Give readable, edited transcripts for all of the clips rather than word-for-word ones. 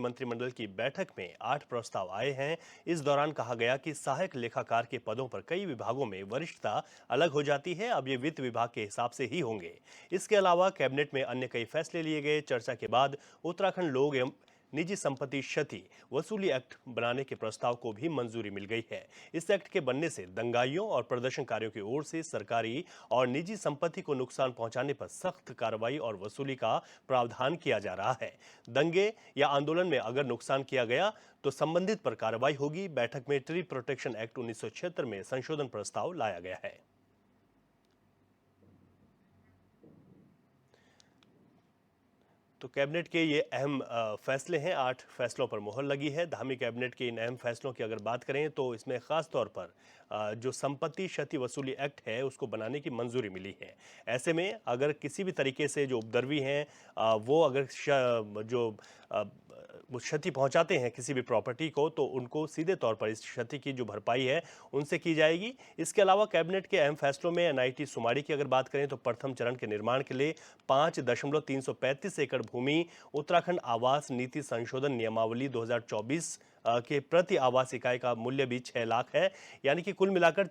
मंत्रिमंडल की बैठक में 8 प्रस्ताव आए हैं। इस दौरान कहा गया कि सहायक लेखाकार के पदों पर कई विभागों में वरिष्ठता अलग हो जाती है। अब ये वित्त विभाग के हिसाब से ही होंगे। इसके अलावा कैबिनेट में अन्य कई फैसले लिए गए। चर्चा के बाद उत्तराखंड लोक एवं निजी संपत्ति क्षति वसूली एक्ट बनाने के प्रस्ताव को भी मंजूरी मिल गई है। इस एक्ट के बनने से दंगाइयों और प्रदर्शनकारियों की ओर से सरकारी और निजी संपत्ति को नुकसान पहुंचाने पर सख्त कार्रवाई और वसूली का प्रावधान किया जा रहा है। दंगे या आंदोलन में अगर नुकसान किया गया तो संबंधित पर कार्रवाई होगी। बैठक में ट्री प्रोटेक्शन एक्ट 1976 में संशोधन प्रस्ताव लाया गया है। तो कैबिनेट के ये अहम फैसले हैं। 8 फैसलों पर मोहर लगी है। धामी कैबिनेट के इन अहम फैसलों की अगर बात करें तो इसमें खास तौर पर जो संपत्ति क्षति वसूली एक्ट है उसको बनाने की मंजूरी मिली है। ऐसे में अगर किसी भी तरीके से जो उपद्रवी हैं वो अगर वो क्षति पहुंचाते हैं किसी भी प्रॉपर्टी को, तो उनको सीधे तौर पर इस क्षति की जो भरपाई है उनसे की जाएगी। इसके अलावा कैबिनेट के अहम फैसलों में एनआईटी सुमाड़ी की अगर बात करें तो प्रथम चरण के निर्माण के लिए 5.335 एकड़ भूमि उत्तराखंड आवास नीति संशोधन नियमावली 2024 के प्रति आवास इकाई का मूल्य भी 6 लाख है। यानी कि कुल मिलाकर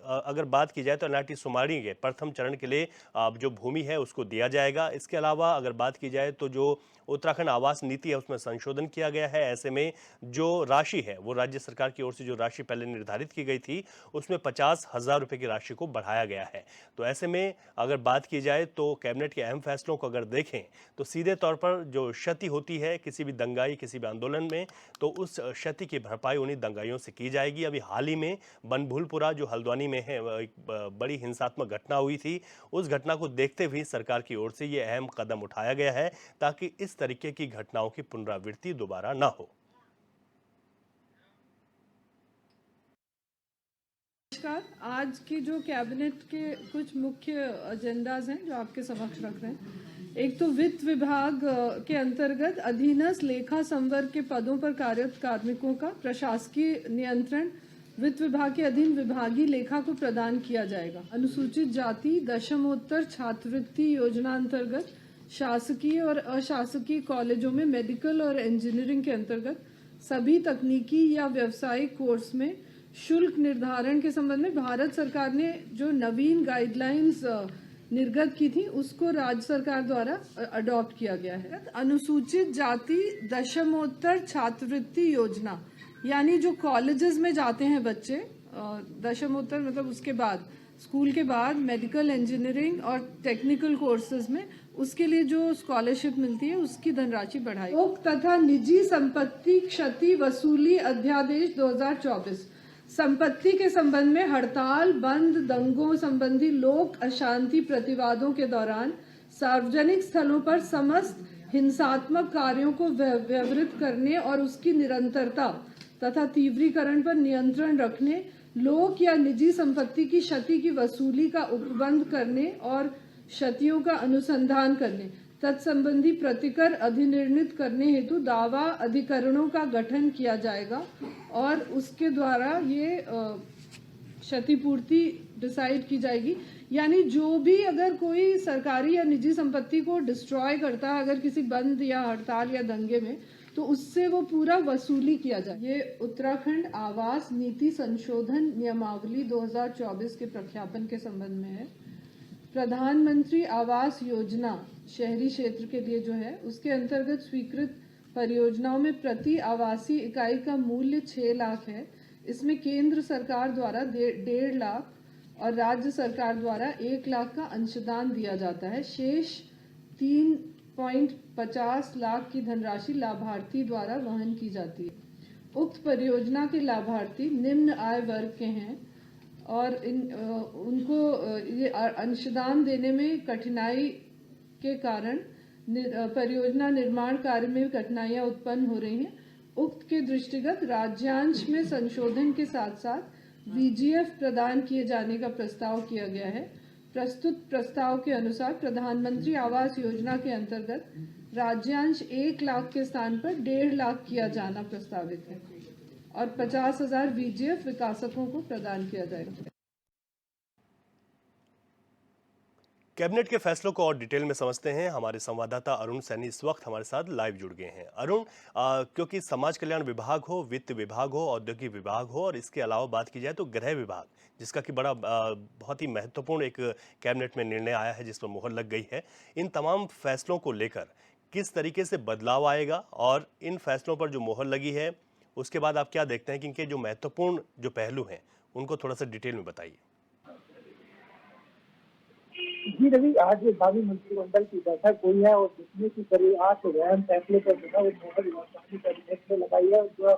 अगर बात की जाए तो एनआईटी सुमाड़ी के प्रथम चरण के लिए जो भूमि है उसको दिया जाएगा। इसके अलावा अगर बात की जाए तो जो उत्तराखंड आवास नीति है उसमें संशोधन किया गया है। ऐसे में जो राशि है वो राज्य सरकार की ओर से जो राशि पहले निर्धारित की गई थी उसमें 50,000 रुपए की राशि को बढ़ाया गया है। तो ऐसे में अगर बात की जाए तो कैबिनेट के अहम फैसलों को अगर देखें तो सीधे तौर पर जो क्षति होती है किसी भी दंगाई किसी भी आंदोलन में, तो उस क्षति की भरपाई उन्हीं दंगाइयों से की जाएगी। अभी हाल ही में बनभूलपुरा जो हल्द्वानी में है एक बड़ी हिंसात्मक घटना हुई थी, उस घटना को देखते हुए सरकार की ओर से ये अहम कदम उठाया गया है ताकि इस तरीके की घटनाओं की पुनरावृत्ति दोबारा ना हो। नमस्कार। आज की जो कैबिनेट के कुछ मुख्य एजेंडाज हैं जो आपके समक्ष रख रहे हैं। एक तो वित्त विभाग के अंतर्गत अधीनस्थ लेखा संवर्ग के पदों पर कार्यरत कार्मिकों का प्रशासकीय नियंत्रण वित्त विभाग के अधीन विभागीय लेखा को प्रदान किया जाएगा। अनुसूचित जाति दशमोत्तर छात्रवृत्ति योजना अंतर्गत शासकीय और अशासकीय कॉलेजों में मेडिकल और इंजीनियरिंग के अंतर्गत सभी तकनीकी या व्यावसायिक कोर्स में शुल्क निर्धारण के संबंध में भारत सरकार ने जो नवीन गाइडलाइंस निर्गत की थी उसको राज्य सरकार द्वारा अडॉप्ट किया गया है। अनुसूचित जाति दशमोत्तर छात्रवृत्ति योजना, यानी जो कॉलेजेस में जाते हैं बच्चे, दशमोत्तर मतलब उसके बाद स्कूल के बाद मेडिकल इंजीनियरिंग और टेक्निकल कोर्सेज में, उसके लिए जो स्कॉलरशिप मिलती है उसकी धनराशि बढ़ाई। लोक तथा निजी संपत्ति क्षति वसूली अध्यादेश 2024 संपत्ति के संबंध में हड़ताल, बंद, दंगों संबंधी लोक अशांति प्रतिवादों के दौरान सार्वजनिक स्थलों पर समस्त हिंसात्मक कार्यों को व्यवहृत करने और उसकी निरंतरता तथा तीव्रीकरण पर नियंत्रण रखने, लोक या निजी संपत्ति की क्षति की वसूली का उपबंध करने और क्षतियों का अनुसंधान करने, तत्संबंधी प्रतिकर अधिनिर्णित करने हेतु दावा अधिकरणों का गठन किया जाएगा और उसके द्वारा ये क्षतिपूर्ति डिसाइड की जाएगी। यानी जो भी अगर कोई सरकारी या निजी संपत्ति को डिस्ट्रॉय करता है अगर किसी बंद या हड़ताल या दंगे में, तो उससे वो पूरा वसूली किया जाए। ये उत्तराखंड आवास नीति संशोधन नियमावली 2024 के प्रख्यापन के संबंध में है। प्रधानमंत्री आवास योजना शहरी क्षेत्र के लिए जो है उसके अंतर्गत स्वीकृत परियोजनाओं में प्रति आवासीय इकाई का मूल्य 6 लाख है। इसमें केंद्र सरकार द्वारा 1.5 लाख और राज्य सरकार द्वारा 1 लाख का अंशदान दिया जाता है। शेष 3.50 लाख की धनराशि लाभार्थी द्वारा वहन की जाती है। उक्त परियोजना के लाभार्थी निम्न आय वर्ग के हैं और उनको ये अंशदान देने में कठिनाई के कारण परियोजना निर्माण कार्य में कठिनाइयां उत्पन्न हो रही हैं। उक्त के दृष्टिगत राज्यांश में संशोधन के साथ साथ वीजीएफ प्रदान किए जाने का प्रस्ताव किया गया है। प्रस्तुत प्रस्ताव के अनुसार प्रधानमंत्री आवास योजना के अंतर्गत राज्यांश 1 लाख के स्थान पर 1.5 लाख किया जाना प्रस्तावित है और 50,000 वीजीएफ विकासकों को प्रदान किया जाएगा। कैबिनेट के फैसलों को और डिटेल में समझते हैं। हमारे संवाददाता अरुण सैनी इस वक्त हमारे साथ लाइव जुड़ गए हैं। अरुण, क्योंकि समाज कल्याण विभाग हो, वित्त विभाग हो, औद्योगिक विभाग हो और इसके अलावा बात की जाए तो गृह विभाग, जिसका कि बड़ा बहुत ही महत्वपूर्ण एक कैबिनेट में निर्णय आया है जिस पर मुहर लग गई है। इन तमाम फैसलों को लेकर किस तरीके से बदलाव आएगा और इन फैसलों पर जो मुहर लगी है उसके बाद आप क्या देखते हैं कि इनके जो महत्वपूर्ण जो पहलू हैं उनको थोड़ा सा डिटेल में बताइए। जी रवि, आज भावी मंत्रिमंडल की बैठक हुई है और जिसमें की करीब 8 अहम फैसले पर जो है वो मोहर इलेक्ट्रॉनिक कैबिनेट में लगाई है। जो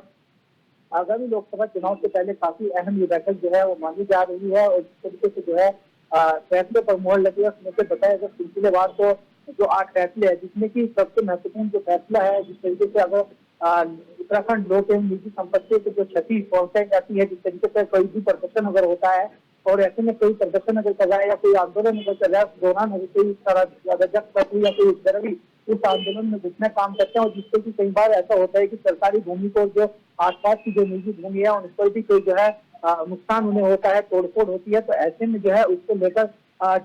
आगामी लोकसभा चुनाव से पहले काफी अहम ये बैठक जो है वो मानी जा रही है और जिस तरीके से जो है फैसले पर मोहर लगी है उसमें से बताया गया सिलसिलेवार तो जो 8 फैसले है जिसमें की सबसे महत्वपूर्ण जो फैसला है, जिस तरीके से अगर उत्तराखंड लोक एवं निजी संपत्ति को जो क्षति पहुंचाई जाती है, जिस तरीके से कोई भी प्रदर्शन अगर होता है और ऐसे में कोई प्रदर्शन अगर कर रहा है या कोई आंदोलन अगर कर रहा है उस दौरान अगर कोई या कोई उपद्रवी उस आंदोलन में घुसना काम करते हैं और जिससे कि कई बार ऐसा होता है कि सरकारी भूमि को जो आसपास की जो निजी भूमि है उन पर भी कोई जो है नुकसान उन्हें होता है, तोड़फोड़ होती है। तो ऐसे में जो है उसको लेकर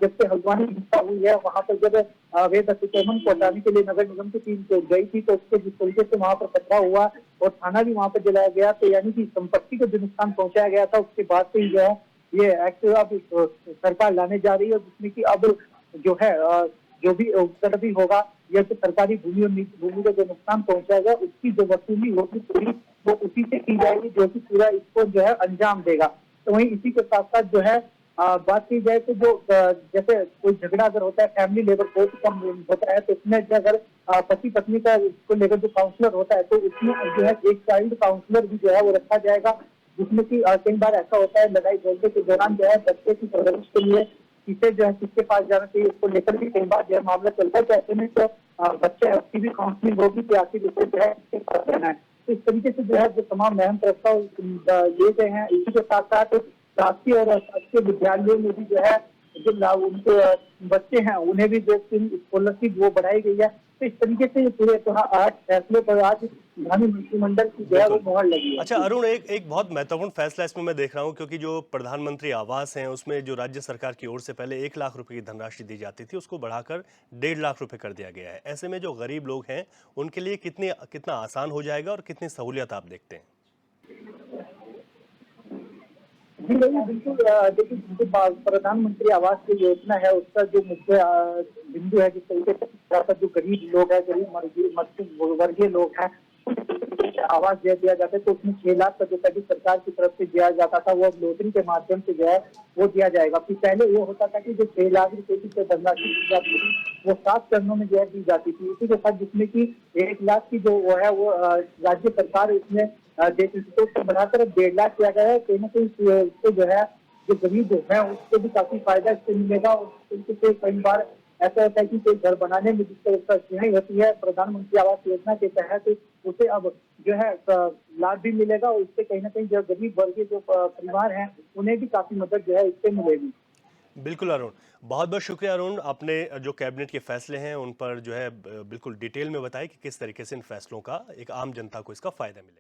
जब से हल्द्वानी हिंसा हुई है वहां पर जब अवैध अतिक्रमण को हटाने के लिए नगर निगम की टीम गई थी तो उसके जिस तरीके से वहां पर कचरा हुआ और थाना भी वहां पर जलाया गया, तो यानी कि संपत्ति को जो नुकसान पहुंचाया गया था उसके बाद से ही जो है ये एक्ट अब सरकार लाने जा रही है जिसमें कि अब जो है जो भी उपद्रवी होगा या तो सरकारी भूमि और निजी भूमि को जो नुकसान पहुंचाएगा उसकी जो वसूली होगी पूरी वो उसी से की जाएगी जो कि पूरा इसको जो है अंजाम देगा। तो वहीं इसी के साथ साथ जो है बात की जाए तो जो जैसे कोई झगड़ा अगर होता है फैमिली लेवल कोर्ट कम होता है तो उसमें जो अगर पति पत्नी का इसको लेकर जो काउंसलर होता है तो उसमें जो है एक चाइल्ड काउंसलर भी जो है वो रखा जाएगा, जिसमें कि कई बार ऐसा होता है लड़ाई झगड़े के दौरान जो है बच्चे की परवरिश के लिए किसे जो है किसके पास जाना चाहिए उसको लेकर भी कई बार जो है मामला चलता है। तो ऐसे में तो बच्चे की भी काउंसलिंग होगी कि आखिर उसे जो है किसके पास जाना है। तो इस तरीके से जो है जो तमाम अहम प्रस्ताव लिए गए हैं, इसी के साथ साथ शासकीय और अशासकीय विद्यालयों में भी जो है जो उनके बच्चे हैं उन्हें भी जो स्कॉलरशिप वो बढ़ाई गई है। तो इस तरीके से पूरे 8 फैसलों पर आज भावी मंत्रिमंडल की जो है वो मोहर लगी है। अच्छा अरुण, एक बहुत महत्वपूर्ण फैसला इसमें मैं देख रहा हूं, क्योंकि जो प्रधानमंत्री आवास हैं उसमें जो राज्य सरकार की ओर से पहले 1 लाख रुपए की धनराशि दी जाती थी उसको बढ़ाकर 1.5 लाख रुपए कर दिया गया है। ऐसे में जो गरीब लोग हैं उनके लिए कितना आसान हो जाएगा और कितनी सहूलियत आप देखते हैं? जी नहीं, बिल्कुल देखिए प्रधानमंत्री आवास की योजना है उसका जो मुख्य बिंदु है जिस तरीके से जो गरीब लोग है, गरीब मध्यम वर्गीय लोग हैं आवास दिया जाता है तो उसमें 6 लाख का जो पहले सरकार की तरफ से दिया जाता था वो अब लॉटरी के माध्यम से जो है वो दिया जाएगा। फिर पहले ये होता था कि जो 6 लाख रुपए की धनराशि दी जाती थी वो 7 चरणों में जो है दी जाती थी। इसी के साथ जिसमें कि 1 लाख की जो वो है वो राज्य सरकार इसमें देती थी तो उसको बढ़ाकर 1.5 लाख किया गया है। कहीं ना कहीं उसको जो है जो गरीब है उसको भी काफी फायदा इससे मिलेगा। और कई बार ऐसा होता है कि कोई घर बनाने में जिस तरह से कठिनाई होती है प्रधानमंत्री आवास योजना के तहत उसे अब जो है लाभ भी मिलेगा और इससे कहीं ना कहीं जो गरीब वर्ग के जो परिवार हैं उन्हें भी काफी मदद जो है इससे मिलेगी। बिल्कुल अरुण, बहुत बहुत शुक्रिया अरुण, आपने जो कैबिनेट के फैसले हैं उन पर जो है बिल्कुल डिटेल में बताया कि किस तरीके से इन फैसलों का एक आम जनता को इसका फायदा मिलेगा।